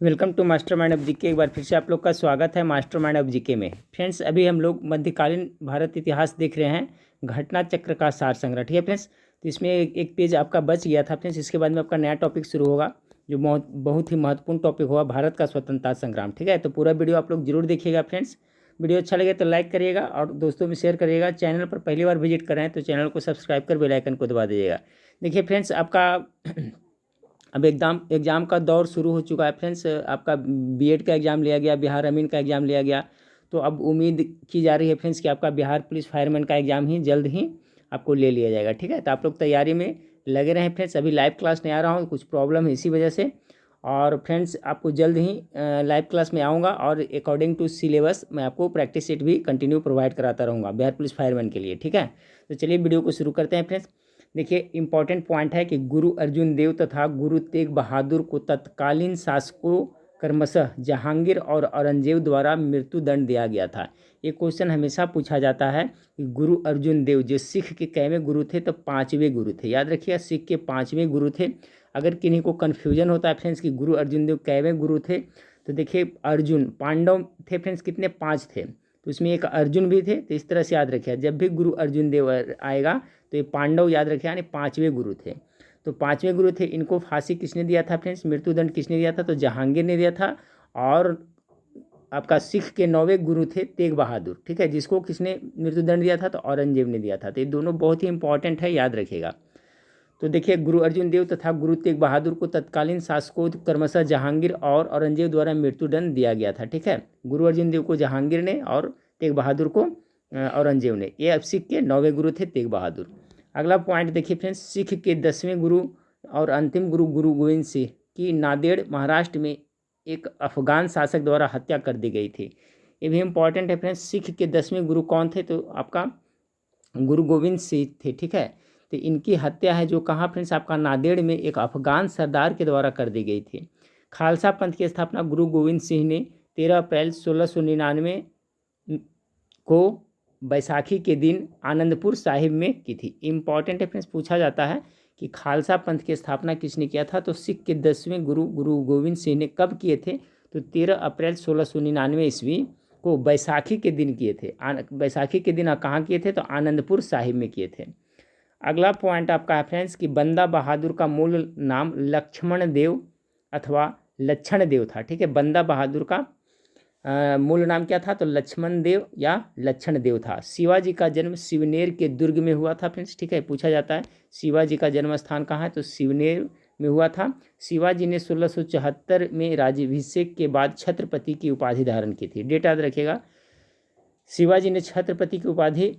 Welcome to master mind of GK. एक बार फिर से आप लोग का स्वागत है मास्टर माइंड ऑफ जीके में। फ्रेंड्स, अभी हम लोग मध्यकालीन भारत इतिहास देख रहे हैं, घटना चक्र का सार संग्रह। ठीक है फ्रेंड्स, तो इसमें एक पेज आपका बच गया था फ्रेंड्स। इसके बाद में आपका नया टॉपिक शुरू होगा जो बहुत ही महत्वपूर्ण टॉपिक होगा, भारत का स्वतंत्रता संग्राम। ठीक है, तो पूरा वीडियो आप लोग जरूर देखिएगा फ्रेंड्स। वीडियो अच्छा लगे तो लाइक करिएगा और दोस्तों में शेयर करिएगा। चैनल पर पहली बार विजिट कर रहे हैं तो चैनल को सब्सक्राइब कर बेल आइकन को दबा दीजिएगा। देखिए फ्रेंड्स, आपका अब एग्ज़ाम का दौर शुरू हो चुका है फ्रेंड्स। आपका बीएड का एग्ज़ाम लिया गया, बिहार अमीन का एग्ज़ाम लिया गया। तो अब उम्मीद की जा रही है फ्रेंड्स कि आपका बिहार पुलिस फायरमैन का एग्ज़ाम ही जल्द ही आपको ले लिया जाएगा। ठीक है, तो आप लोग तैयारी में लगे रहें फ्रेंड्स। अभी लाइव क्लास नहीं आ रहा हूँ, कुछ प्रॉब्लम है इसी वजह से। और फ्रेंड्स, आपको जल्द ही लाइव क्लास में आऊँगा और अकॉर्डिंग टू सिलेबस मैं आपको प्रैक्टिस सेट भी कंटिन्यू प्रोवाइड कराता रहूँगा बिहार पुलिस फायरमैन के लिए। ठीक है, तो चलिए वीडियो को शुरू करते हैं फ्रेंड्स। देखिए, इंपॉर्टेंट पॉइंट है कि गुरु अर्जुन देव तथा गुरु तेग बहादुर को तत्कालीन शासकों क्रमशः जहांगीर और औरंगजेब द्वारा मृत्यु दंड दिया गया था। ये क्वेश्चन हमेशा पूछा जाता है कि गुरु अर्जुन देव जो सिख के कैवें गुरु थे, तो पांचवें गुरु थे। याद रखिएगा, सिख के पांचवें गुरु थे। अगर किन्हीं को कन्फ्यूजन होता है फ्रेंड्स कि गुरु अर्जुन देव कैवें गुरु थे, तो देखिए अर्जुन पांडव थे फ्रेंड्स, कितने? 5 थे, तो इसमें एक अर्जुन भी थे। तो इस तरह से याद रखिएगा, जब भी गुरु अर्जुन देव आएगा तो ये पांडव याद रखे, यानी 5वें गुरु थे। तो 5वें गुरु थे, इनको फांसी किसने दिया था फ्रेंड्स? मृत्युदंड किसने दिया था? तो जहांगीर ने दिया था। और आपका सिख के 9वें गुरु थे तेग बहादुर। ठीक है, जिसको किसने मृत्युदंड दिया था? तो औरंगजेब ने दिया था। तो ये दोनों बहुत ही इंपॉर्टेंट है, याद रखिएगा। तो देखिए, गुरु अर्जुन देव तथा गुरु तेग बहादुर को तत्कालीन शासकों क्रमशः जहांगीर और औरंगजेब द्वारा मृत्युदंड दिया गया था। ठीक है, गुरु अर्जुन देव को जहांगीर ने और तेग बहादुर को औरंगजेब ने। ये अब सिख के 9वें गुरु थे तेग बहादुर। अगला पॉइंट देखिए फ्रेंड्स, सिख के 10वें गुरु और अंतिम गुरु गुरु गोविंद सिंह की नांदेड़ महाराष्ट्र में एक अफगान शासक द्वारा हत्या कर दी गई थी। ये भी इंपॉर्टेंट है फ्रेंड्स। सिख के 10वें गुरु कौन थे? तो आपका गुरु गोविंद सिंह थे। ठीक है, तो इनकी हत्या है जो कहाँ फ्रेंड्स? आपका नांदेड़ में एक अफगान सरदार के द्वारा कर दी गई थी। खालसा पंथ की स्थापना गुरु गोविंद सिंह ने 13 अप्रैल 1699 को बैसाखी के दिन आनंदपुर साहिब में की थी। इम्पॉर्टेंट है फ्रेंड्स, पूछा जाता है कि खालसा पंथ की स्थापना किसने किया था? तो सिख के 10वें गुरु गुरु गोविंद सिंह ने कब किए थे? तो 13 अप्रैल 1699 ईस्वी को बैसाखी के दिन किए थे। बैसाखी के दिन कहाँ किए थे? तो आनंदपुर साहिब में किए थे। अगला पॉइंट आपका है फ्रेंड्स कि बंदा बहादुर का मूल नाम लक्ष्मण देव अथवा लक्षण देव था। ठीक है, बंदा बहादुर का मूल नाम क्या था? तो लक्ष्मण देव या लक्षण देव था। शिवाजी का जन्म शिवनेर के दुर्ग में हुआ था फ्रेंड्स। ठीक है, पूछा जाता है शिवाजी का जन्म स्थान कहाँ है? तो शिवनेर में हुआ था। शिवाजी ने 1674 में राज्याभिषेक के बाद छत्रपति की उपाधि धारण की थी। डेट याद रखिएगा, शिवाजी ने छत्रपति की उपाधि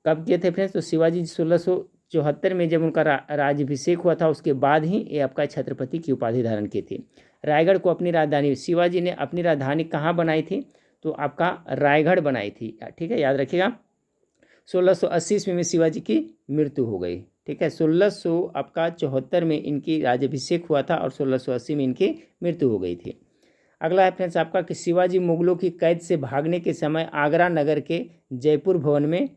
कब किए थे फ्रेंड्स? तो शिवाजी 1674 में जब उनका राज्याभिषेक हुआ था, उसके बाद ही ये आपका छत्रपति की उपाधि धारण की थी। रायगढ़ को अपनी राजधानी, शिवाजी ने अपनी राजधानी कहाँ बनाई थी? तो आपका रायगढ़ बनाई थी। ठीक है, याद रखिएगा। 1680 ईस्वी में शिवाजी की मृत्यु हो गई। ठीक है, 1600 आपका 74 में इनकी राज्याभिषेक हुआ था और 1680 में इनकी मृत्यु हो गई थी। अगला है फ्रेंड्स आपका कि शिवाजी मुगलों की कैद से भागने के समय आगरा नगर के जयपुर भवन में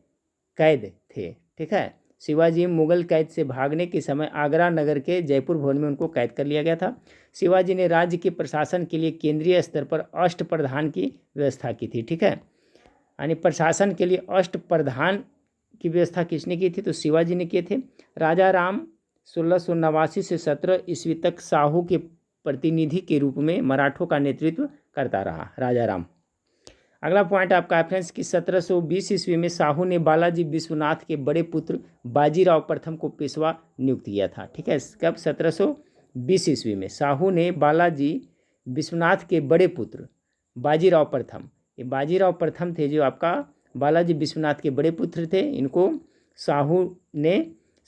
कैद थे। ठीक है, शिवाजी मुगल कैद से भागने के समय आगरा नगर के जयपुर भवन में उनको कैद कर लिया गया था। शिवाजी ने राज्य के प्रशासन के लिए केंद्रीय स्तर पर अष्टप्रधान की व्यवस्था की थी। ठीक है, यानी प्रशासन के लिए अष्टप्रधान की व्यवस्था किसने की थी? तो शिवाजी ने किए थे। राजा राम 1689 से 17 ईस्वी तक साहू के प्रतिनिधि के रूप में मराठों का नेतृत्व करता रहा राजा राम। अगला पॉइंट आपका है फ्रेंड्स कि 1720 ईस्वी में साहू ने बालाजी विश्वनाथ के बड़े पुत्र बाजीराव प्रथम को पेशवा नियुक्त किया था। ठीक है, कब? 1720 ईस्वी में साहू ने बालाजी विश्वनाथ के बड़े पुत्र बाजीराव प्रथम, ये बाजीराव प्रथम थे जो आपका बालाजी विश्वनाथ के बड़े पुत्र थे, इनको साहू ने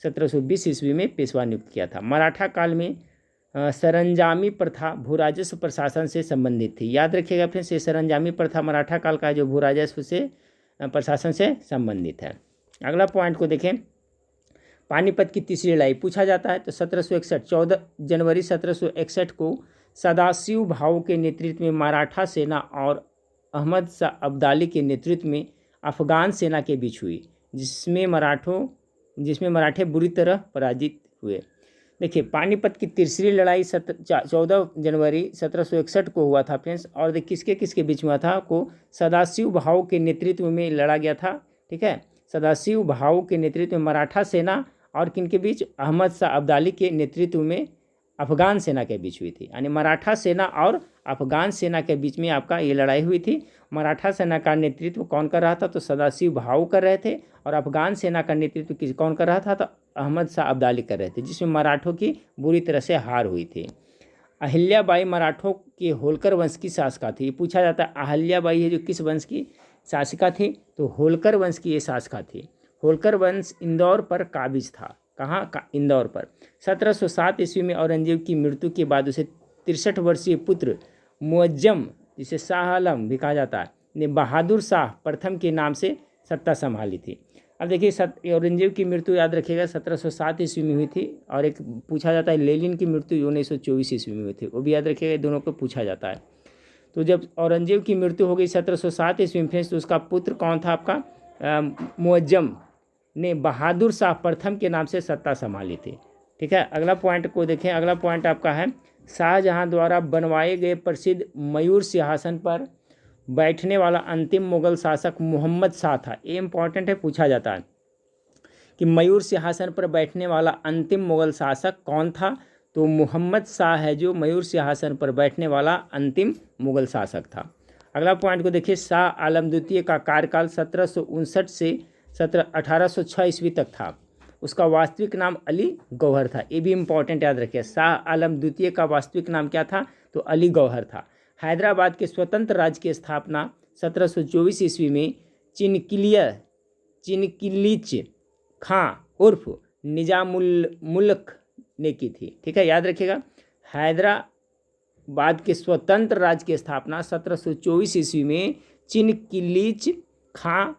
1720 ईस्वी में पेशवा नियुक्त किया था। मराठा काल में सरंजामी प्रथा भू राजस्व प्रशासन से संबंधित थी। याद रखिएगा फ्रेंड्स, ये सरंजामी प्रथा मराठा काल का जो भू राजस्व से प्रशासन से संबंधित है। अगला पॉइंट को देखें, पानीपत की तीसरी लड़ाई पूछा जाता है। तो 1761 14 जनवरी 1761 को सदाशिव भाऊ के नेतृत्व में मराठा सेना और अहमद शाह अब्दाली के नेतृत्व में अफगान सेना के बीच हुई, जिसमें मराठे बुरी तरह पराजित हुए। देखिए पानीपत की तीसरी लड़ाई 14 जनवरी 1761 को हुआ था फ्रेंड्स। और देखिए किसके किसके बीच में हुआ था को सदाशिव भाऊ के नेतृत्व में लड़ा गया था। ठीक है, सदाशिव भाऊ के नेतृत्व में मराठा सेना और किनके बीच, अहमद शाह अब्दाली के नेतृत्व में अफगान सेना के बीच हुई थी। यानी मराठा सेना और अफगान सेना के बीच में आपका ये लड़ाई हुई थी। मराठा सेना का नेतृत्व कौन कर रहा था, तो सदाशिव भाऊ कर रहे थे। और अफगान सेना का नेतृत्व कौन कर रहा था, तो अहमद शाह अब्दाली कर रहे थे, जिसमें मराठों की बुरी तरह से हार हुई थी। अहिल्याबाई मराठों के होलकर वंश की शासिका थी। पूछा जाता है अहिल्याबाई है जो किस वंश की शासिका थी, तो होलकर वंश की ये शासिका थी। होलकर वंश इंदौर पर काबिज था। कहाँ का, इंदौर पर। 1707 ईस्वी में औरंगजेब की मृत्यु के बाद उसे 63 वर्षीय पुत्र मुअज्जम, जिसे शाह आलम भी कहा जाता है, ने बहादुर शाह प्रथम के नाम से सत्ता संभाली थी। अब देखिए औरंगजेब की मृत्यु याद रखिएगा 1707 ईस्वी में हुई थी। और एक पूछा जाता है लेनिन की मृत्यु 1924 ईस्वी में हुई थी, वो भी याद रखिएगा, दोनों को पूछा जाता है। तो जब औरंगजेब की मृत्यु हो गई 1707 ईस्वी में, तो उसका पुत्र कौन था आपका, मुअज्जम ने बहादुर शाह प्रथम के नाम से सत्ता संभाली थी। ठीक है, अगला पॉइंट को देखें। अगला पॉइंट आपका है शाहजहां द्वारा बनवाए गए प्रसिद्ध मयूर सिंहासन पर बैठने वाला अंतिम मुगल शासक मोहम्मद शाह था। ये इंपॉर्टेंट है, पूछा जाता है कि मयूर सिंहासन पर बैठने वाला अंतिम मुगल शासक कौन था, तो मोहम्मद शाह है जो मयूर सिंहासन पर बैठने वाला अंतिम मुगल शासक था। अगला पॉइंट को देखिए, शाह आलम द्वितीय का कार्यकाल 1759 से 1806 ईस्वी तक था। उसका वास्तविक नाम अली गौहर था। ये भी इंपॉर्टेंट याद रखिए, शाह आलम द्वितीय का वास्तविक नाम क्या था, तो अली गौहर था। हैदराबाद के स्वतंत्र राज्य की स्थापना 1724 ईस्वी में चिनकिलीच खां उर्फ निजामुल मुल्क ने की थी। ठीक है, याद रखिएगा, हैदराबाद के स्वतंत्र राज्य की स्थापना 1724 ईस्वी में चिनकिलीच खां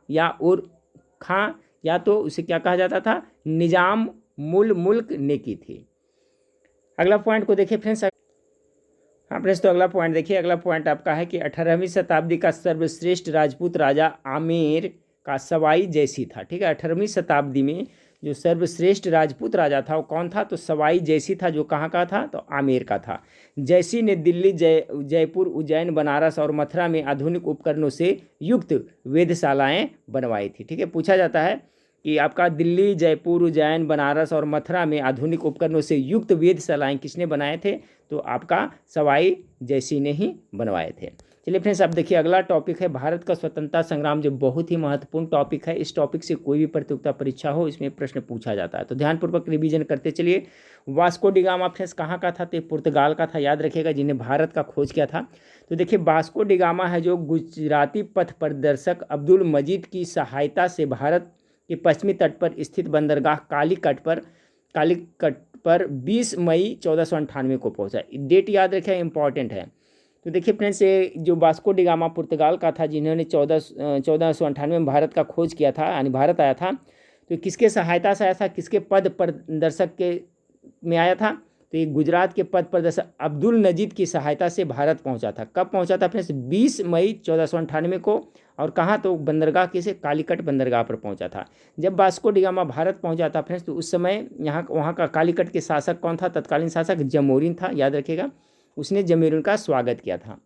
या तो उसे क्या कहा जाता था, निजाम मुल मुल्क ने की थी। अगला पॉइंट को देखिए फ्रेंड्स। हाँ फ्रेंड्स, तो अगला पॉइंट देखिए। अगला पॉइंट आपका है कि 18वीं शताब्दी का सर्वश्रेष्ठ राजपूत राजा आमेर का सवाई जयसी था। ठीक है, 18वीं शताब्दी में जो सर्वश्रेष्ठ राजपूत राजा था वो कौन था, तो सवाई जयसी था, जो कहाँ का था, तो आमेर का था। जयसी ने दिल्ली, जयपुर, उज्जैन, बनारस और मथुरा में आधुनिक उपकरणों से युक्त वेधशालाएँ बनवाई थी। ठीक है, पूछा जाता है कि आपका दिल्ली, जयपुर, उज्जैन, बनारस और मथुरा में आधुनिक उपकरणों से युक्त वेधशालाएँ किसने बनाए थे, तो आपका सवाई जयसी ने ही बनवाए थे। चलिए फ्रेंड्स, अब देखिए अगला टॉपिक है भारत का स्वतंत्रता संग्राम, जो बहुत ही महत्वपूर्ण टॉपिक है। इस टॉपिक से कोई भी प्रतियोगिता परीक्षा हो, इसमें प्रश्न पूछा जाता है, तो ध्यानपूर्वक रिवीजन करते चलिए। वास्को डी गामा फ्रेंड्स कहाँ का था, तो पुर्तगाल का था, याद रखिएगा, जिन्हें भारत का खोज किया था। तो देखिए वास्को डी गामा है जो गुजराती पथ प्रदर्शक अब्दुल मजीद की सहायता से भारत के पश्चिमी तट पर स्थित बंदरगाह कालीकट पर 20 मई 1498 को पहुंचा। डेट याद रखें, इंपॉर्टेंट है। तो देखिए फ्रेंड्स, ये जो वास्को डी गामा पुर्तगाल का था, जिन्होंने 1498 में भारत का खोज किया था, यानी भारत आया था, तो किसके सहायता से आया था, किसके पद प्रदर्शक के में आया था, तो ये गुजरात के पद प्रदर्शक अब्दुल नजीद की सहायता से भारत पहुंचा था। कब पहुंचा था फ्रेंड्स, 20 मई 1498 को। और कहाँ, तो बंदरगाह किसे, कालीकट बंदरगाह पर पहुंचा था। जब वास्को डी गामा भारत पहुंचा था फ्रेंड्स, तो उस समय वहाँ का कालीकट के शासक कौन था, तत्कालीन शासक जमोरिन था, याद रखिएगा, उसने जमोरिन का स्वागत किया था।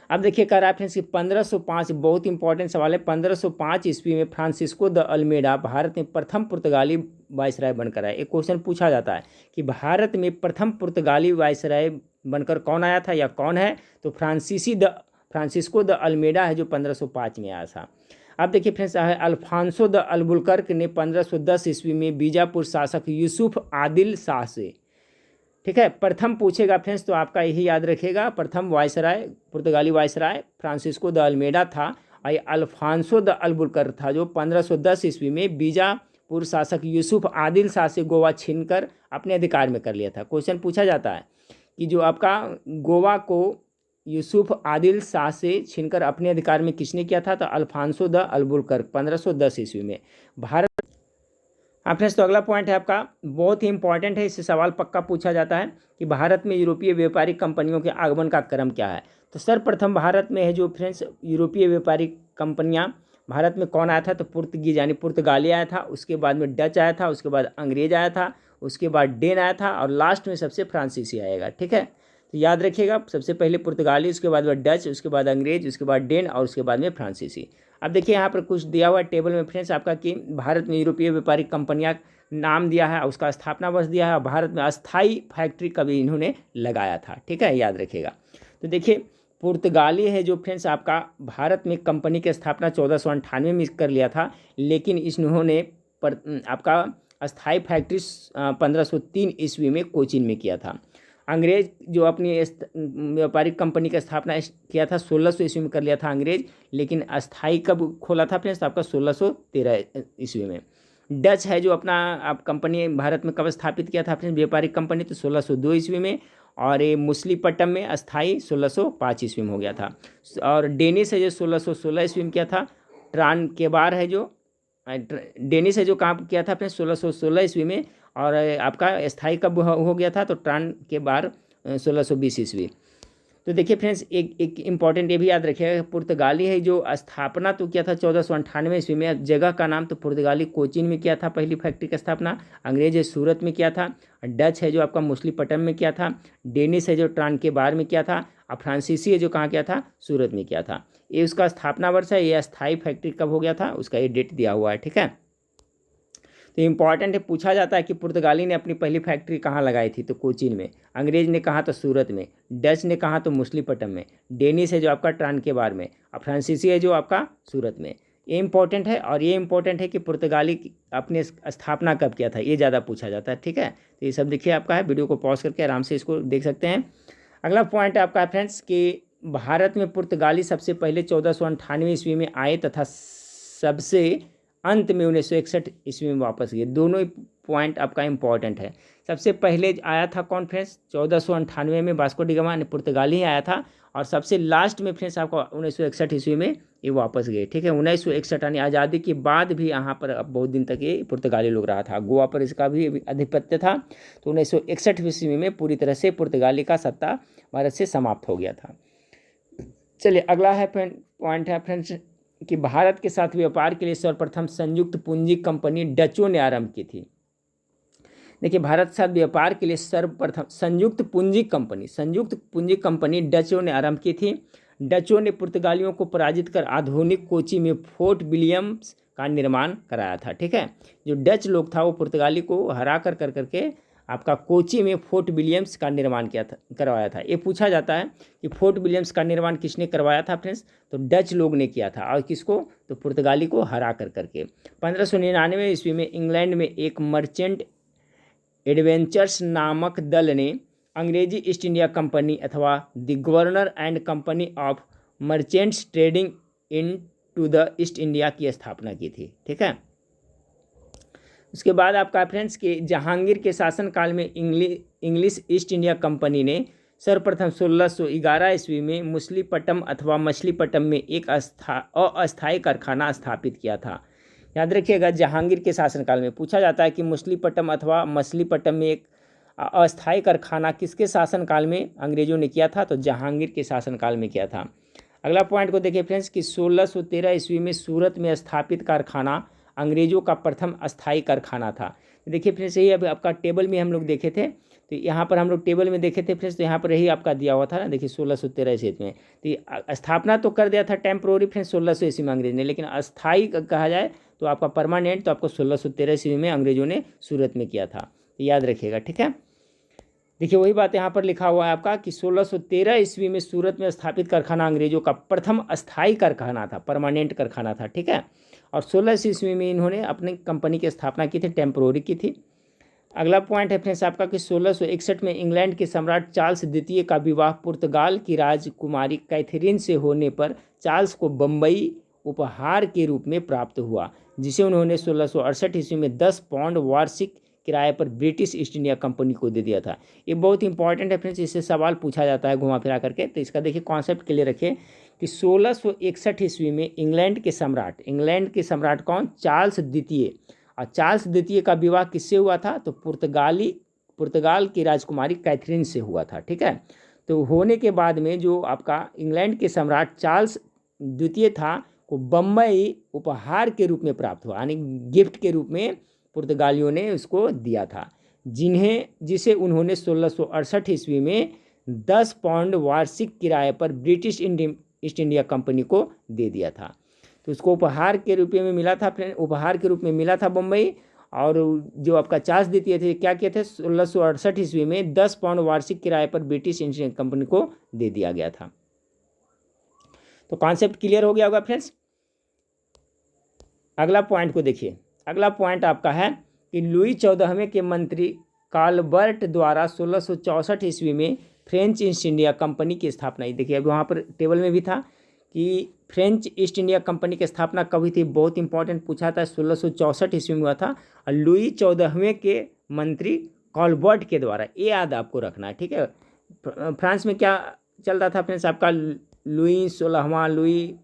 अब देखिए कह रहा है फ्रेंड्स कि 1505, बहुत इंपॉर्टेंट सवाल है, 1505 ईस्वी में फ्रांसिस्को द अल्मेडा भारत में प्रथम पुर्तगाली वायसराय बनकर आए। एक क्वेश्चन पूछा जाता है कि भारत में प्रथम पुर्तगाली वायसराय बनकर कौन आया था या कौन है, तो फ्रांसिस्को द अल्मेडा है, जो 1505 में आया था। अब देखिए फ्रेंड्स, अल्फांसो द अलबुकर्क ने 1510 ईस्वी में बीजापुर शासक यूसुफ आदिल शाह से, ठीक है, प्रथम पूछेगा फ्रेंड्स, तो आपका यही याद रखिएगा, प्रथम वायसराय, पुर्तगाली वायसराय फ्रांसिस्को द अल्मेडा था। और अल्फांसो द अलबुकर्क था, जो 1510 ईस्वी में बीजापुर शासक यूसुफ आदिल शाह से गोवा छीनकर अपने अधिकार में कर लिया था। क्वेश्चन पूछा जाता है कि जो आपका गोवा को यूसुफ आदिल शाह से छीनकर अपने अधिकार में किसने किया था, तो अल्फांसो द अलबुकर्क 1510 ईस्वी में। भारत। हाँ फ्रेंड्स, तो अगला पॉइंट है आपका, बहुत ही इंपॉर्टेंट है, इससे सवाल पक्का पूछा जाता है कि भारत में यूरोपीय व्यापारिक कंपनियों के आगमन का क्रम क्या है। तो सर्वप्रथम भारत में है जो फ्रेंड्स यूरोपीय व्यापारिक कंपनियां भारत में कौन आया था, तो पुर्तगीज यानी पुर्तगाली आया था, उसके बाद में डच आया था, उसके बाद अंग्रेज आया था, उसके बाद डेन आया था और लास्ट में सबसे फ्रांसीसी आएगा। ठीक है, तो याद रखिएगा, सबसे पहले पुर्तगाली, उसके बाद वह डच, उसके बाद अंग्रेज, उसके बाद डेन और उसके बाद में फ्रांसीसी। अब देखिए यहाँ पर कुछ दिया हुआ है टेबल में फ्रेंड्स आपका कि भारत में यूरोपीय व्यापारिक कंपनियाँ नाम दिया है, उसका स्थापना वर्ष दिया है और भारत में अस्थाई फैक्ट्री कभी इन्होंने लगाया था। ठीक है, याद रखिएगा। तो देखिए पुर्तगाली है जो फ्रेंड्स आपका भारत में कंपनी की स्थापना 1498 में कर लिया था, लेकिन इन्होंने आपका अस्थाई फैक्ट्री 1503 ईस्वी में कोचीन में किया था। अंग्रेज जो अपनी व्यापारिक कंपनी का स्थापना किया था 1600 ईस्वी में कर लिया था अंग्रेज, लेकिन अस्थाई कब खोला था फ्रेंड्स आपका 1613 ईस्वी में। डच है जो अपना आप कंपनी भारत में कब स्थापित किया था फ्रेंड्स व्यापारिक कंपनी, तो 1602 ईस्वी में, और ये मुसलीपट्टम में अस्थाई 1605 ईस्वी में हो गया था। और डेनिस है जो 1616 ईस्वी में किया था। ट्रान के बार है जो डेनिस है जो काम किया था अपने 1616 ईस्वी में, और आपका स्थाई कब हो गया था, तो ट्रान के बार 1620 ईस्वी। तो देखिए फ्रेंड्स एक इम्पॉर्टेंट ये भी याद रखिएगा, पुर्तगाली है जो स्थापना तो किया था 1498 ईस्वी में, जगह का नाम तो पुर्तगाली कोचीन में किया था पहली फैक्ट्री का स्थापना। अंग्रेज है सूरत में किया था। डच है जो आपका मुसलीपट्टम में किया था। डेनिस है जो ट्रान के बार में किया था। और फ्रांसीसी है जो कहाँ किया था, सूरत में किया था। ये उसका स्थापना वर्ष है। ये अस्थाई फैक्ट्री कब हो गया था उसका ये डेट दिया हुआ है। ठीक है, तो इम्पॉर्टेंट है, पूछा जाता है कि पुर्तगाली ने अपनी पहली फैक्ट्री कहाँ लगाई थी, तो कोचीन में। अंग्रेज ने कहा तो सूरत में। डच ने कहा तो मुसलीपट्टम में। डेनिस है जो आपका ट्रान के बार में। और फ्रांसीसी है जो आपका सूरत में। ये इंपॉर्टेंट है। और ये इंपॉर्टेंट है कि पुर्तगाली अपने स्थापना कब किया था, ये ज़्यादा पूछा जाता है। ठीक है, तो ये सब देखिए आपका है, वीडियो को पॉज करके आराम से इसको देख सकते हैं। अगला पॉइंट है आपका फ्रेंड्स कि भारत में पुर्तगाली सबसे पहले 1498 ईस्वी में आए तथा सबसे अंत में 1961 ईस्वी में वापस गए। दोनों ही पॉइंट आपका इंपॉर्टेंट है। सबसे पहले आया था कौन फ्रेंड्स, 1498 में वास्को डी गामा ने पुर्तगाली ही आया था, और सबसे लास्ट में फ्रेंड्स आपको 1961 ईस्वी में ये वापस गए। ठीक है, 1961 यानी आज़ादी के बाद भी यहाँ पर अब बहुत दिन तक ये पुर्तगाली लोग रहा था। गोवा पर इसका भी आधिपत्य था। तो 1961 ईस्वी में पूरी तरह से पुर्तगाली का सत्ता भारत से समाप्त हो गया था। चलिए अगला है पॉइंट है फ्रेंड्स कि भारत के साथ व्यापार के लिए सर्वप्रथम संयुक्त पूंजी कंपनी डचों ने आरंभ की थी। देखिए भारत के साथ व्यापार के लिए सर्वप्रथम संयुक्त पूंजी कंपनी डचों ने आरंभ की थी। डचों ने पुर्तगालियों को पराजित कर आधुनिक कोची में फोर्ट विलियम्स का निर्माण कराया था। ठीक है, जो डच लोग था वो पुर्तगाली को हरा कर करके आपका कोची में फोर्ट विलियम्स का निर्माण करवाया था। ये पूछा जाता है कि फोर्ट विलियम्स का निर्माण किसने करवाया था फ्रेंड्स, तो डच लोग ने किया था। और किसको, तो पुर्तगाली को हरा कर करके। 1599 ईस्वी में इंग्लैंड में एक मर्चेंट एडवेंचर्स नामक दल ने अंग्रेजी ईस्ट इंडिया कंपनी अथवा the governor and company of merchants trading into the East India की स्थापना की थी। ठीक है, उसके बाद आपका फ्रेंड्स कि जहांगीर के शासनकाल में इंग्लिश ईस्ट इंडिया कंपनी ने सर्वप्रथम 1611 ईस्वी में मुसलीपट्टम अथवा मछलीपट्टम में एक अस्थायी कारखाना स्थापित किया था। याद रखिएगा, जहांगीर के शासनकाल में पूछा जाता है कि मुसलीपट्टम अथवा मछलीपट्टम में एक अस्थायी कारखाना किसके शासनकाल में अंग्रेजों ने किया था, तो जहांगीर के शासनकाल में किया था। अगला पॉइंट को देखिए फ्रेंड्स कि 1613 ईस्वी में सूरत में स्थापित कारखाना अंग्रेजों का प्रथम अस्थायी कारखाना था। देखिए फ्रेंड्स यही अभी आपका टेबल में हम लोग देखे थे, तो यहाँ पर हम लोग टेबल में देखे थे फ्रेंड्स, तो यहाँ पर यही आपका दिया हुआ था ना। देखिए 1613 ईस्वी में तो स्थापना तो कर दिया था टेम्प्रोरी फ्रेंड्स 1600 ईस्वी में अंग्रेज ने, लेकिन अस्थायी कहा जाए तो आपका परमानेंट तो आपको 1613 ईस्वी में अंग्रेजों ने सूरत में किया था। तो याद रखिएगा। ठीक है, देखिए वही बात यहाँ पर लिखा हुआ है आपका कि 1613 ईस्वी में सूरत में स्थापित कारखाना अंग्रेजों का प्रथम अस्थायी कारखाना था, परमानेंट कारखाना था। ठीक है, और 16 ईस्वी में इन्होंने अपनी कंपनी की स्थापना की थी, टेम्प्रोरी की थी। अगला पॉइंट है फ्रेंड्स आपका कि 1661 में इंग्लैंड के सम्राट चार्ल्स द्वितीय का विवाह पुर्तगाल की राजकुमारी कैथरीन से होने पर चार्ल्स को बम्बई उपहार के रूप में प्राप्त हुआ, जिसे उन्होंने 1668 ईस्वी में 10 पाउंड वार्षिक किराए पर ब्रिटिश ईस्ट इंडिया कंपनी को दे दिया था। ये बहुत इंपॉर्टेंट है फ्रेंड्स, इससे सवाल पूछा जाता है घुमा फिरा करके। तो इसका देखिए कॉन्सेप्ट क्लियर रखिए कि 1661 ईस्वी में इंग्लैंड के सम्राट कौन, चार्ल्स द्वितीय। और चार्ल्स द्वितीय का विवाह किससे हुआ था, तो पुर्तगाल की राजकुमारी कैथरीन से हुआ था। ठीक है, तो होने के बाद में जो आपका इंग्लैंड के सम्राट चार्ल्स द्वितीय था को बम्बई उपहार के रूप में प्राप्त हुआ, यानी गिफ्ट के रूप में पुर्तगालियों ने उसको दिया था। जिसे उन्होंने 1668 ईस्वी में 10 पाउंड वार्षिक किराए पर ब्रिटिश ईस्ट इंडिया कंपनी को दे दिया था। तो उसको उपहार के रूप में मिला था, उपहार के रूप में मिला था बम्बई। और जो आपका चार्ज देती थे क्या किए थे, 1668 ईस्वी में 10 पाउंड वार्षिक किराए पर ब्रिटिश ईस्ट इंडिया कंपनी को दे दिया गया था। तो कॉन्सेप्ट क्लियर हो गया होगा फ्रेंड्स। अगला पॉइंट को देखिए। अगला पॉइंट आपका है कि लुई 14वें के मंत्री काल्बर्ट द्वारा 1664 ईस्वी में फ्रेंच ईस्ट इंडिया कंपनी की स्थापना। देखिए अब वहाँ पर टेबल में भी था कि फ्रेंच ईस्ट इंडिया कंपनी की स्थापना कब हुई थी, बहुत इंपॉर्टेंट पूछा था। 1664 ईस्वी में हुआ था और लुई 14वें के मंत्री काल्बर्ट के द्वारा, ये याद आपको रखना है, ठीक है। फ्रांस में क्या चल रहा था फ्रेंड्स, आपका लुई 16वां, लुई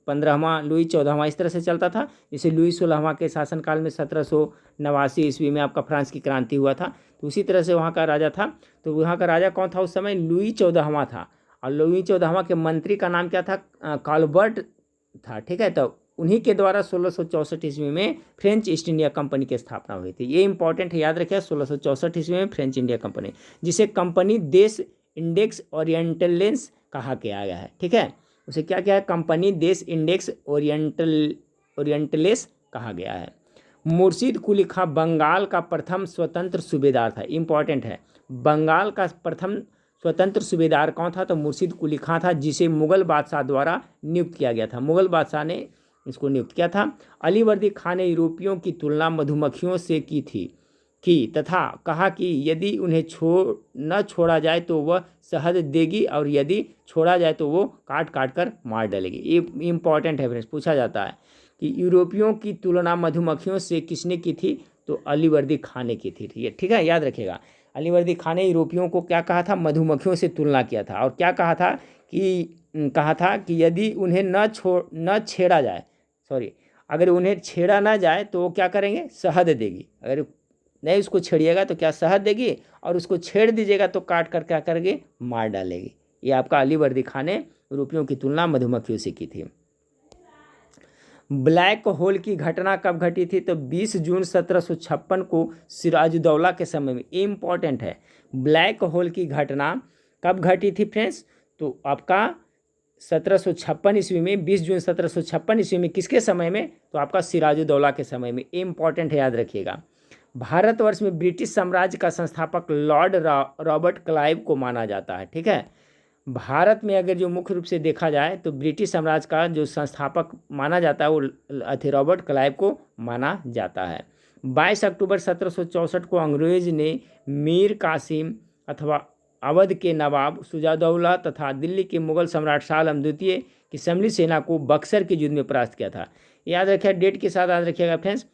15वां, लुई 14वां, इस तरह से चलता था। जैसे लुई 16वां के शासनकाल में 1789 ईस्वी में आपका फ्रांस की क्रांति हुआ था, तो उसी तरह से वहाँ का राजा था। तो वहाँ का राजा कौन था उस समय, लुई 14वां था। और लुई 14वां के मंत्री का नाम क्या था, काल्बर्ट था, ठीक है। तो उन्हीं के द्वारा 1664 ईस्वी में फ्रेंच ईस्ट इंडिया कंपनी की स्थापना हुई थी। ये इंपॉर्टेंट है, याद रखिए। 1664 ईस्वी में फ्रेंच इंडिया कंपनी, जिसे कंपनी देश इंडेक्स ओरिएंटलेंस कहा गया है, ठीक है। उसे क्या क्या है, कंपनी देश इंडेक्स ओरिएंटलेस कहा गया है। मुर्शिद कुली खां बंगाल का प्रथम स्वतंत्र सूबेदार था। इंपॉर्टेंट है, बंगाल का प्रथम स्वतंत्र सूबेदार कौन था, तो मुर्शिद कुली खां था, जिसे मुगल बादशाह द्वारा नियुक्त किया गया था। मुगल बादशाह ने इसको नियुक्त किया था। अलीवर्दी खान ने यूरोपियों की तुलना मधुमक्खियों से की तथा कहा कि यदि उन्हें न छोड़ा जाए तो वह शहद देगी और यदि छोड़ा जाए तो वो काट काट कर मार डालेगी। ये इंपॉर्टेंट है फ्रेंड्स, पूछा जाता है कि यूरोपियों की तुलना मधुमक्खियों से किसने की थी, तो अलीवर्दी खान ने की थी, ठीक है, याद रखिएगा। अलीवर्दी खान ने यूरोपियों को क्या कहा था, मधुमक्खियों से तुलना किया था। और क्या कहा था कि यदि उन्हें न छेड़ा जाए, अगर उन्हें छेड़ा ना जाए तो वो क्या करेंगे, शहद देगी। अगर नहीं उसको छेड़िएगा तो क्या शहद देगी, और उसको छेड़ दीजिएगा तो काट कर क्या करेगी, मार डालेगी। ये आपका अलीवर्दी खान ने यूरोपियों की तुलना मधुमक्खियों से की थी। ब्लैक होल की घटना कब घटी थी, तो 20 जून 1756 को सिराजुद्दौला के समय में। इंपॉर्टेंट है, ब्लैक होल की घटना कब घटी थी फ्रेंड्स, तो आपका 1756 ईस्वी में, 20 जून 1756 ईस्वी में। किसके समय में, तो आपका सिराजुद्दौला के समय में। इंपॉर्टेंट है, याद रखिएगा। भारतवर्ष में ब्रिटिश साम्राज्य का संस्थापक लॉर्ड रॉबर्ट क्लाइव को माना जाता है, ठीक है। भारत में अगर जो मुख्य रूप से देखा जाए तो ब्रिटिश साम्राज्य का जो संस्थापक माना जाता है वो रॉबर्ट क्लाइव को माना जाता है। 22 अक्टूबर 1764 को अंग्रेज ने मीर कासिम अथवा अवध के नवाब शुजाउद्दौला तथा दिल्ली के मुगल सम्राट शाह आलम द्वितीय की सम्मिलित सेना को बक्सर के युद्ध में परास्त किया था। याद रखिएगा, डेट के साथ याद रखिएगा फ्रेंड्स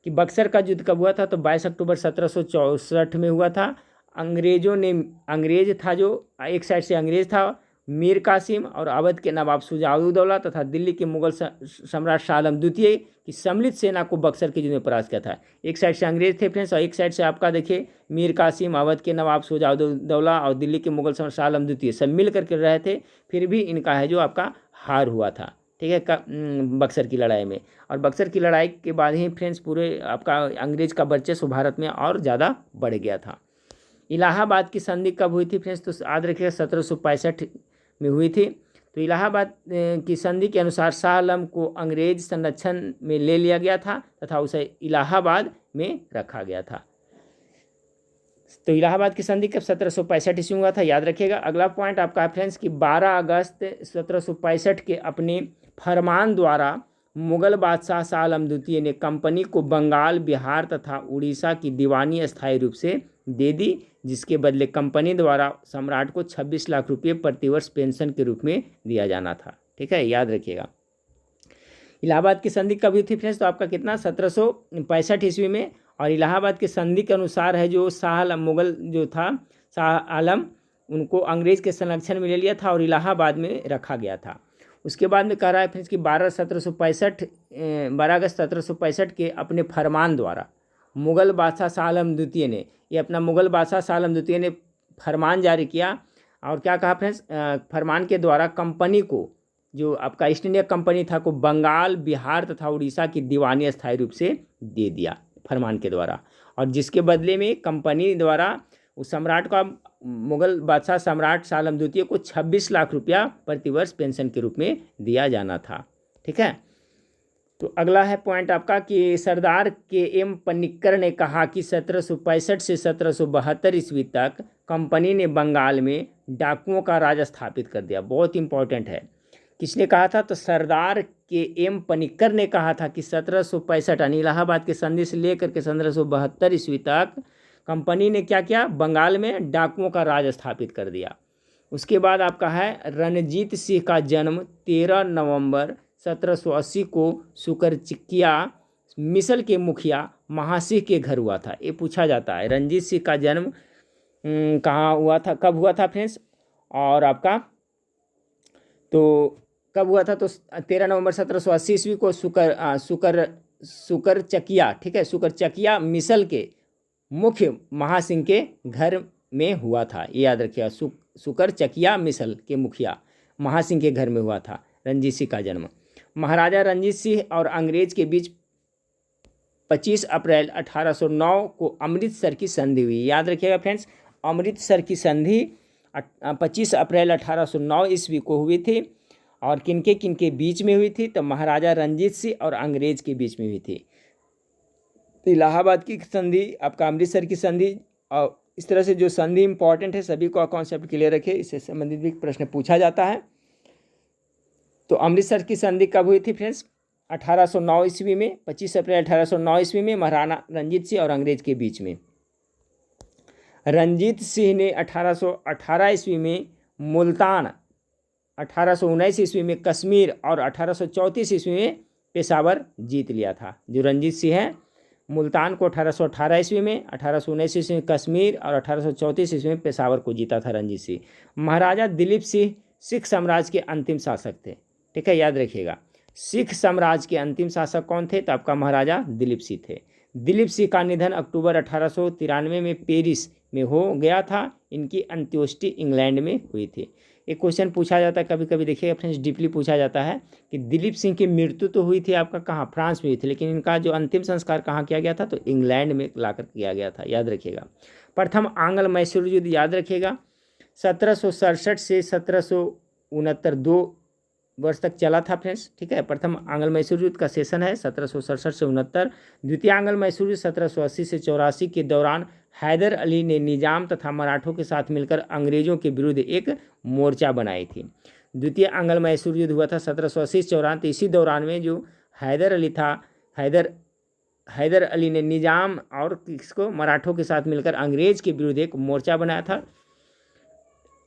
कि बक्सर का युद्ध कब हुआ था, तो 22 अक्टूबर 1764 में हुआ था। अंग्रेज था, जो एक साइड से अंग्रेज था मीर कासिम और अवध के नवाब शुजाउद्दौला तथा दिल्ली के मुगल सम्राट शाह आलम द्वितीय की सम्मिलित सेना को बक्सर के युद्ध में परास्त किया था। एक साइड से अंग्रेज थे फ्रेंड्स, और एक साइड से आपका देखिए मीर कासिम, अवध के नवाब शुजाउद्दौला और दिल्ली के मुगल सम्राट शाह आलम द्वितीय सब मिल करके रहे थे। फिर भी इनका है जो आपका हार हुआ था, ठीक है, बक्सर की लड़ाई में। और बक्सर की लड़ाई के बाद ही फ्रेंड्स पूरे आपका अंग्रेज का वर्चस्व भारत में और ज़्यादा बढ़ गया था। इलाहाबाद की संधि कब हुई थी फ्रेंड्स, तो याद रखिएगा 1765 में हुई थी। तो इलाहाबाद की संधि के अनुसार शाह आलम को अंग्रेज संरक्षण में ले लिया गया था तथा उसे इलाहाबाद में रखा गया था। तो इलाहाबाद की संधि कब 1765 ईस्वी में हुआ था, याद रखिएगा। अगला पॉइंट आपका है फ्रेंड्स कि 12 अगस्त 1765 के अपने फरमान द्वारा मुगल बादशाह शाह आलम द्वितीय ने कंपनी को बंगाल, बिहार तथा उड़ीसा की दीवानी अस्थायी रूप से दे दी, जिसके बदले कंपनी द्वारा सम्राट को 26 लाख रुपये प्रतिवर्ष पेंशन के रूप में दिया जाना था, ठीक है, याद रखिएगा। इलाहाबाद की संधि कब हुई थी फ्रेंड्स, तो आपका कितना 1765 ईस्वी में। और इलाहाबाद की संधि के अनुसार है जो शाह आलम मुगल जो था शाह आलम, उनको अंग्रेज के संरक्षण में ले लिया था और इलाहाबाद में रखा गया था। उसके बाद में कह रहा है फ्रेंड्स कि 12 अगस्त 1765 के अपने फरमान द्वारा मुगल बादशाह शाह आलम द्वितीय ने, ये अपना मुगल बादशाह शाह आलम द्वितीय ने फरमान जारी किया। और क्या कहा फ्रेंड्स, फरमान के द्वारा कंपनी को, जो आपका ईस्ट इंडिया कंपनी था, को बंगाल, बिहार तथा उड़ीसा की दीवानी अस्थायी रूप से दे दिया, फरमान के द्वारा, और जिसके बदले में कंपनी द्वारा उस सम्राट का, मुगल बादशाह सम्राट शाह आलम द्वितीय को 26 लाख रुपया प्रतिवर्ष पेंशन के रूप में दिया जाना था। ठीक है, तो अगला है पॉइंट आपका कि सरदार के एम पन्निक्कर ने कहा कि 1765 से 1772 ईस्वी तक कंपनी ने बंगाल में डाकुओं का राज स्थापित कर दिया। बहुत इंपॉर्टेंट है, किसने कहा था? तो सरदार के एम पन्निक्कर ने कहा था कि 1765 यानी इलाहाबाद के संधि से लेकर के 1772 ईस्वी तक कंपनी ने क्या किया? बंगाल में डाकुओं का राज स्थापित कर दिया। उसके बाद आपका है रणजीत सिंह का जन्म 13 नवंबर 1780 को सुकरचिकिया मिसल के मुखिया महासिंह के घर हुआ था। ये पूछा जाता है रणजीत सिंह का जन्म कहाँ हुआ था, कब हुआ था फ्रेंड्स, और आपका तो कब हुआ था? तो 13 नवंबर 1780 ईस्वी को सुकरचकिया, ठीक है, सुकरचकिया मिसल के मुख्य महासिंह के घर में हुआ था। ये याद रखिएगा, सुकरचकिया मिसल के मुखिया महासिंह के घर में हुआ था रणजीत सिंह का जन्म। महाराजा रणजीत सिंह और अंग्रेज के बीच 25 अप्रैल 1809 को अमृतसर की संधि हुई। याद रखिएगा फ्रेंड्स, अमृतसर की संधि 25 अप्रैल 1809 ईस्वी को हुई थी, और किनके बीच में हुई थी? तो महाराजा रणजीत सिंह और अंग्रेज के बीच में हुई थी। तो इलाहाबाद की संधि, आपका अमृतसर की संधि, और इस तरह से जो संधि इंपॉर्टेंट है, सभी को कॉन्सेप्ट क्लियर रखे, इससे संबंधित भी प्रश्न पूछा जाता है। तो अमृतसर की संधि कब हुई थी फ्रेंड्स? 1809 ईस्वी में, 25 अप्रैल 1809 ईस्वी में महाराणा रणजीत सिंह और अंग्रेज के बीच में। रणजीत सिंह ने 1818 ईस्वी में मुल्तान, 1819 ईस्वी में कश्मीर और 1834 ईस्वी में पेशावर जीत लिया था। जो रणजीत सिंह है, मुल्तान को 1818 ईस्वी में, 1819 ईस्वी में कश्मीर और 1834 ईस्वी में पेशावर को जीता था रणजीत सिंह। महाराजा दिलीप सिंह सिख साम्राज्य के अंतिम शासक थे। ठीक है, याद रखिएगा, सिख साम्राज्य के अंतिम शासक कौन थे? तो आपका महाराजा दिलीप सिंह थे। दिलीप सिंह का निधन अक्टूबर 1893 में पेरिस में हो गया था। इनकी अंत्येष्टि इंग्लैंड में हुई थी। एक क्वेश्चन पूछा जाता है कभी कभी, देखिएगा फ्रेंड्स, डीपली पूछा जाता है कि दिलीप सिंह की मृत्यु तो हुई थी आपका कहाँ? फ्रांस में हुई थी, लेकिन इनका जो अंतिम संस्कार कहाँ किया गया था? तो इंग्लैंड में लाकर किया गया था। याद रखिएगा। प्रथम आंग्ल मैसूर युद्ध, याद रखिएगा, 1767 से 1769 2 वर्ष तक चला था फ्रेंड्स। ठीक है, प्रथम आंग्ल मैसूर युद्ध का सेशन है 1767 से 69। द्वितीय आंग्ल मैसूर युद्ध 1780 से 84 के दौरान हैदर अली ने निजाम तथा मराठों के साथ मिलकर अंग्रेजों के विरुद्ध एक मोर्चा बनाई थी। द्वितीय आंग्ल मैसूर युद्ध हुआ था 1780 से 84। तो इसी दौरान में जो हैदर अली था, हैदर अली ने निजाम और किसको? मराठों के साथ मिलकर अंग्रेज के विरुद्ध एक मोर्चा बनाया था।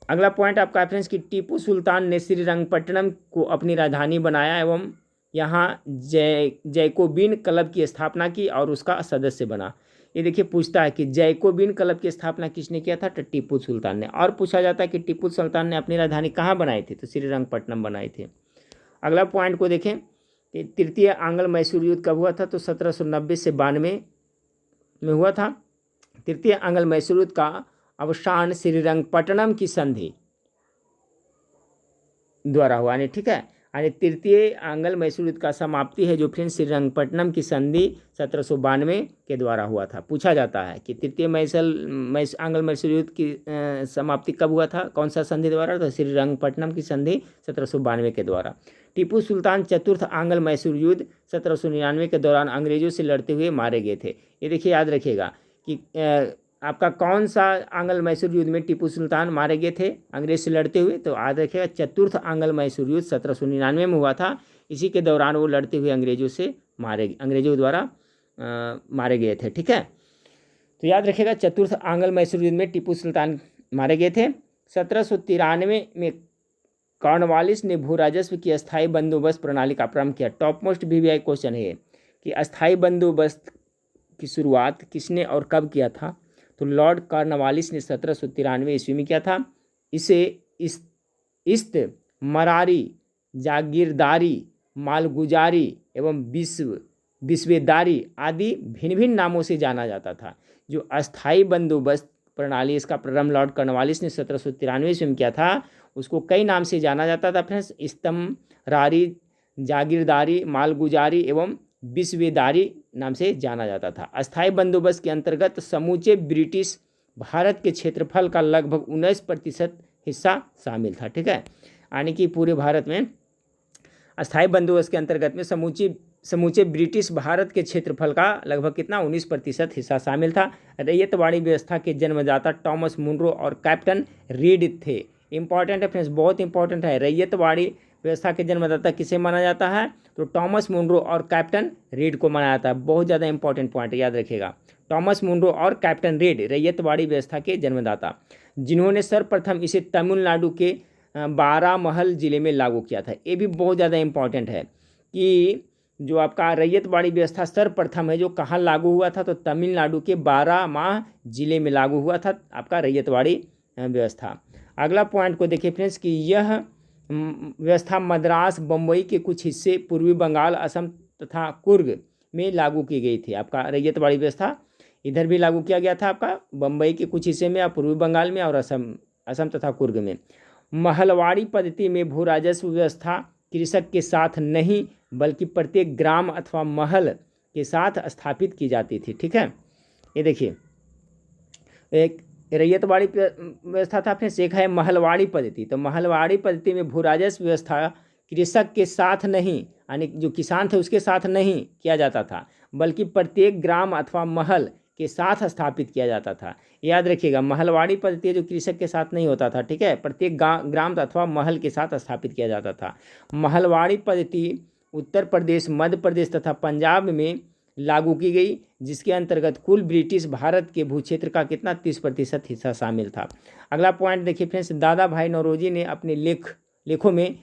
अगला पॉइंट आपका फ्रेंड्स कि टीपू सुल्तान ने श्रीरंगपट्टनम को अपनी राजधानी बनाया एवं यहाँ जैकोबिन क्लब की स्थापना की और उसका सदस्य बना। ये देखिए पूछता है कि जैकोबिन क्लब की स्थापना किसने किया था? तो टीपू सुल्तान ने। और पूछा जाता है कि टीपू सुल्तान ने अपनी राजधानी कहाँ बनाई थी? तो श्रीरंगपट्टनम बनाई थी। अगला पॉइंट को देखें कि तृतीय आंग्ल मैसूर युद्ध कब हुआ था? तो 1790 से 92 में हुआ था। तृतीय आंग्ल मैसूर युद्ध का अवसान श्रीरंगपट्टनम की संधि द्वारा हुआ। ठीक है, यानी तृतीय आंग्ल मैसूर युद्ध का समाप्ति है जो फ्रेंड्स श्रीरंगपट्टनम की संधि 1792 के द्वारा हुआ था। पूछा जाता है कि तृतीय आंग्ल मैसूर युद्ध की समाप्ति कब हुआ था? कौन सा संधि द्वारा? तो श्रीरंगपट्टनम की संधि 1792 के द्वारा। टीपू सुल्तान चतुर्थ आंग्ल मैसूर युद्ध 1799 के दौरान अंग्रेजों से लड़ते हुए मारे गए थे। ये देखिए याद रखिएगा कि आपका कौन सा आंग्ल मैसूर युद्ध में टीपू सुल्तान मारे गए थे अंग्रेज से लड़ते हुए? तो याद रखिएगा चतुर्थ आंग्ल मैसूर युद्ध 1799 में हुआ था। इसी के दौरान वो लड़ते हुए अंग्रेजों द्वारा मारे गए थे। ठीक है, तो याद रखिएगा चतुर्थ आंग्ल मैसूर युद्ध में टीपू सुल्तान मारे गए थे। 1793 में कॉर्नवालिस ने भू राजस्व की अस्थायी बंदोबस्त प्रणाली का प्रारंभ किया। टॉप मोस्ट VVI क्वेश्चन है कि अस्थायी बंदोबस्त की शुरुआत किसने और कब किया था? तो लॉर्ड कॉर्नवालिस ने 1793 ईस्वी में किया था। इसे इस्तमरारी, जागीरदारी, मालगुजारी एवं विस्वेदारी आदि भिन्न भिन्न नामों से जाना जाता था। जो अस्थायी बंदोबस्त प्रणाली, इसका प्रारंभ लॉर्ड कॉर्नवालिस ने 1793 ईस्वी में किया था, उसको कई नाम से जाना जाता था फ्रेंड्स। इस्तमरारी, जागीरदारी, मालगुजारी एवं विश्वेदारी नाम से जाना जाता था। अस्थायी बंदोबस्त के अंतर्गत समूचे ब्रिटिश भारत के क्षेत्रफल का लगभग 19% हिस्सा शामिल था। ठीक है, यानी कि पूरे भारत में अस्थायी बंदोबस्त के अंतर्गत में समूचे ब्रिटिश भारत के क्षेत्रफल का लगभग कितना 19% हिस्सा शामिल था। रैयतवाड़ी व्यवस्था के जन्मदाता टॉमस मुनरो और कैप्टन रीड थे। इंपॉर्टेंट है फ्रेंड्स, बहुत इंपॉर्टेंट है। रैयतवाड़ी व्यवस्था के जन्मदाता किसे माना जाता है? तो टॉमस मुनरो और कैप्टन रीड को माना जाता है। बहुत ज़्यादा इंपॉर्टेंट पॉइंट याद रखिएगा। टॉमस मुनरो और कैप्टन रीड रैयतवाड़ी व्यवस्था के जन्मदाता, जिन्होंने सर्वप्रथम इसे तमिलनाडु के बारामहल जिले में लागू किया था। ये भी बहुत ज़्यादा इंपॉर्टेंट है कि जो आपका रैयतवाड़ी व्यवस्था सर्वप्रथम है जो कहाँ लागू हुआ था? तो तमिलनाडु के बारामाह जिले में लागू हुआ था आपका रैयतवाड़ी व्यवस्था। अगला पॉइंट को देखिए फ्रेंड्स कि यह व्यवस्था मद्रास, बम्बई के कुछ हिस्से, पूर्वी बंगाल, असम तथा कुर्ग में लागू की गई थी। आपका रैयतवाड़ी व्यवस्था इधर भी लागू किया गया था, आपका बम्बई के कुछ हिस्से में, पूर्वी बंगाल में और असम तथा कुर्ग में। महलवाड़ी पद्धति में भू राजस्व व्यवस्था कृषक के साथ नहीं बल्कि प्रत्येक ग्राम अथवा महल के साथ स्थापित की जाती थी। ठीक है, ये देखिए एक रैयतवाड़ी व्यवस्था था, फिर एक है महलवाड़ी पद्धति। तो महलवाड़ी पद्धति में भू राजस्व व्यवस्था कृषक के साथ नहीं, यानी जो किसान थे उसके साथ नहीं किया जाता था, बल्कि प्रत्येक ग्राम अथवा महल के साथ स्थापित किया जाता था। याद रखिएगा, महलवाड़ी पद्धति जो कृषक के साथ नहीं होता था। ठीक है, प्रत्येक ग्राम अथवा महल के साथ स्थापित किया जाता था। महलवाड़ी पद्धति उत्तर प्रदेश, मध्य प्रदेश तथा पंजाब में लागू की गई, जिसके अंतर्गत कुल ब्रिटिश भारत के भूक्षेत्र का कितना 30% हिस्सा शामिल था। अगला पॉइंट देखिए फ्रेंड्स, दादा भाई नौरोजी ने अपने लेखों में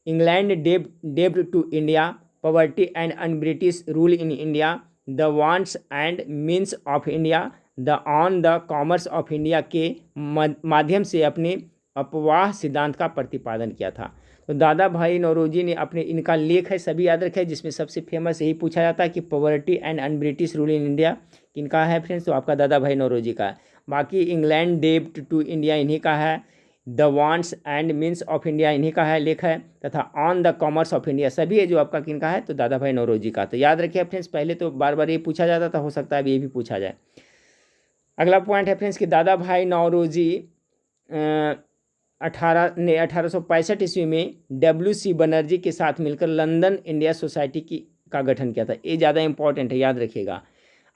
इंग्लैंड डेब्ट to India, poverty and un British rule in India, the wants and means of India, the on the commerce of India के माध्यम से अपने अपवाह सिद्धांत का प्रतिपादन किया था। तो दादा भाई नौरोजी ने अपने, इनका लेख है सभी याद रखें, जिसमें सबसे फेमस यही पूछा जाता है कि poverty and un British rule in India किनका है फ्रेंड्स? तो आपका दादा भाई नौरोजी का है। बाकी इंग्लैंड डेब्ट टू इंडिया इन्हीं का है, the wants and means of India इन्हीं का है लेख है, तथा on the commerce of India सभी है जो आपका किनका है? तो दादा भाई नौरोजी का। तो याद रखिए फ्रेंड्स, पहले तो बार बार ये पूछा जाता था, हो सकता है अब ये भी पूछा जाए। अगला पॉइंट है फ्रेंड्स कि दादा भाई नौरोजी 1865 ईस्वी में WC बनर्जी के साथ मिलकर लंदन इंडिया सोसाइटी का गठन किया था। ये ज़्यादा इंपॉर्टेंट है, याद रखिएगा।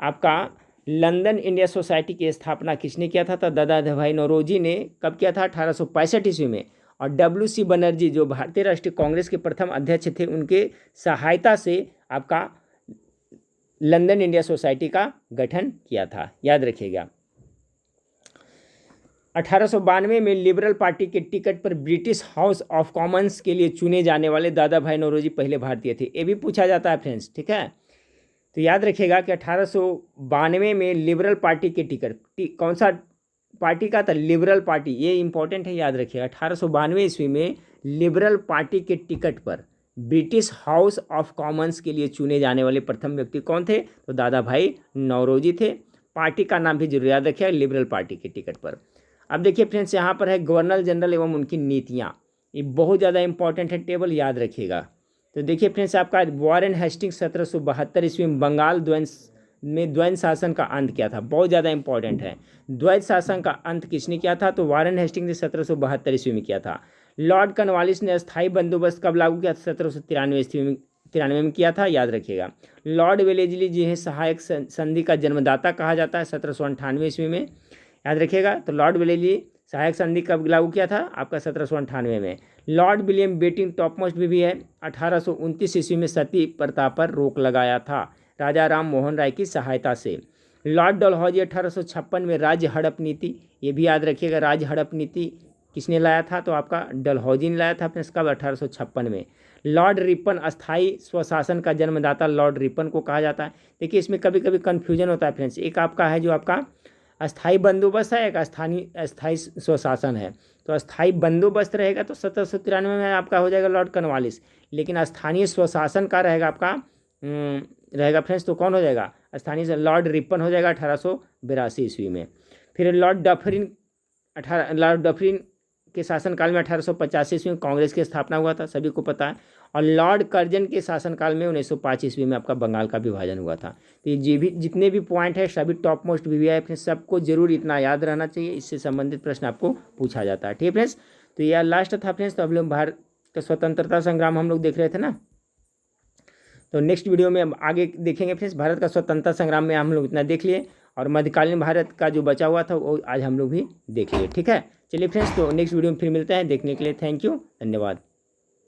आपका लंदन इंडिया सोसाइटी की स्थापना किसने किया था? तो दादा भाई नौरोजी ने कब किया था? 1865 ईस्वी में। और WC बनर्जी जो भारतीय राष्ट्रीय कांग्रेस के प्रथम अध्यक्ष थे, उनके सहायता से आपका लंदन इंडिया सोसाइटी का गठन किया था, याद रखिएगा। 1892 में लिबरल पार्टी के टिकट पर ब्रिटिश हाउस ऑफ कॉमन्स के लिए चुने जाने वाले दादा भाई नौरोजी पहले भारतीय थे। ये भी पूछा जाता है फ्रेंड्स। ठीक है, तो याद रखिएगा कि 1892 में लिबरल पार्टी के टिकट, कौन सा पार्टी का था? Liberal party. ये इंपॉर्टेंट है, याद रखिएगा। 1892 ईस्वी में लिबरल पार्टी के टिकट पर ब्रिटिश हाउस ऑफ कॉमन्स के लिए चुने जाने वाले प्रथम व्यक्ति कौन थे? तो दादा भाई नौरोजी थे। पार्टी का नाम भी जरूर याद रखिएगा, लिबरल पार्टी के टिकट पर। अब देखिए फ्रेंड्स, यहाँ पर है गवर्नर जनरल एवं उनकी नीतियाँ। ये बहुत ज़्यादा इंपॉर्टेंट है, टेबल याद रखिएगा। तो देखिए फ्रेंड्स, आपका वॉरेन हेस्टिंग्स 1772 ईस्वी में बंगाल द्वैध शासन का अंत किया था। बहुत ज़्यादा इंपॉर्टेंट है, द्वैध शासन का अंत किसने किया था? तो वॉरेन हेस्टिंग्स ने 1772 ईस्वी में किया था। लॉर्ड कॉर्नवालिस ने अस्थायी बंदोबस्त कब लागू किया था? 1793 में किया था, याद रखिएगा। लॉर्ड वेलेस्ली जी है सहायक संधि का जन्मदाता कहा जाता है, 1798 ईस्वी में, याद रखिएगा। तो लॉर्ड वेलेस्ली सहायक संधि कब लागू किया था? आपका 1798 में। लॉर्ड विलियम बेटिंग टॉपमोस्ट भी है, 1829 ईस्वी में सती प्रथा पर रोक लगाया था राजा राम मोहन राय की सहायता से। लॉर्ड डलहौजी 1856 में राज्य हड़प नीति, ये भी याद रखिएगा। राज्य हड़प नीति किसने लाया था? तो आपका डलहौजी ने लाया था फिर कब? 1856 में। लॉर्ड रिपन अस्थाई स्वशासन का जन्मदाता लॉर्ड रिपन को कहा जाता है। देखिए इसमें कभी कभी कन्फ्यूजन होता है फ्रेंड्स, एक आपका है जो आपका अस्थाई बंदोबस्त है, एक अस्थाई स्वशासन है। तो अस्थाई बंदोबस्त रहेगा तो 1793 में आपका हो जाएगा लॉर्ड कॉर्नवालिस, लेकिन स्थानीय स्वशासन का रहेगा आपका रहेगा फ्रेंड्स, तो कौन हो जाएगा? स्थानीय से लॉर्ड रिपन हो जाएगा 1882 ईस्वी में। फिर लॉर्ड डफरिन के शासनकाल में 1885 ईस्वी में कांग्रेस की स्थापना हुआ था, सभी को पता है। और लॉर्ड कर्जन के शासनकाल में 1905 ईस्वी में आपका बंगाल का विभाजन हुआ था। तो ये भी जितने भी पॉइंट है सभी टॉप मोस्ट वीवीआई फ्रेंड्स, सबको जरूर इतना याद रहना चाहिए, इससे संबंधित प्रश्न आपको पूछा जाता है। ठीक है फ्रेंड्स, तो यह लास्ट था फ्रेंड्स। तो हम लोग भारत का स्वतंत्रता संग्राम हम लोग देख रहे थे ना, तो नेक्स्ट वीडियो में हम आगे देखेंगे फ्रेंड्स। भारत का स्वतंत्रता संग्राम में हम लोग इतना देख लिए, और मध्यकालीन भारत का जो बचा हुआ था वो आज हम लोग भी देख लिए। ठीक है, चलिए फ्रेंड्स, तो नेक्स्ट वीडियो में फिर मिलते हैं। देखने के लिए थैंक यू, धन्यवाद।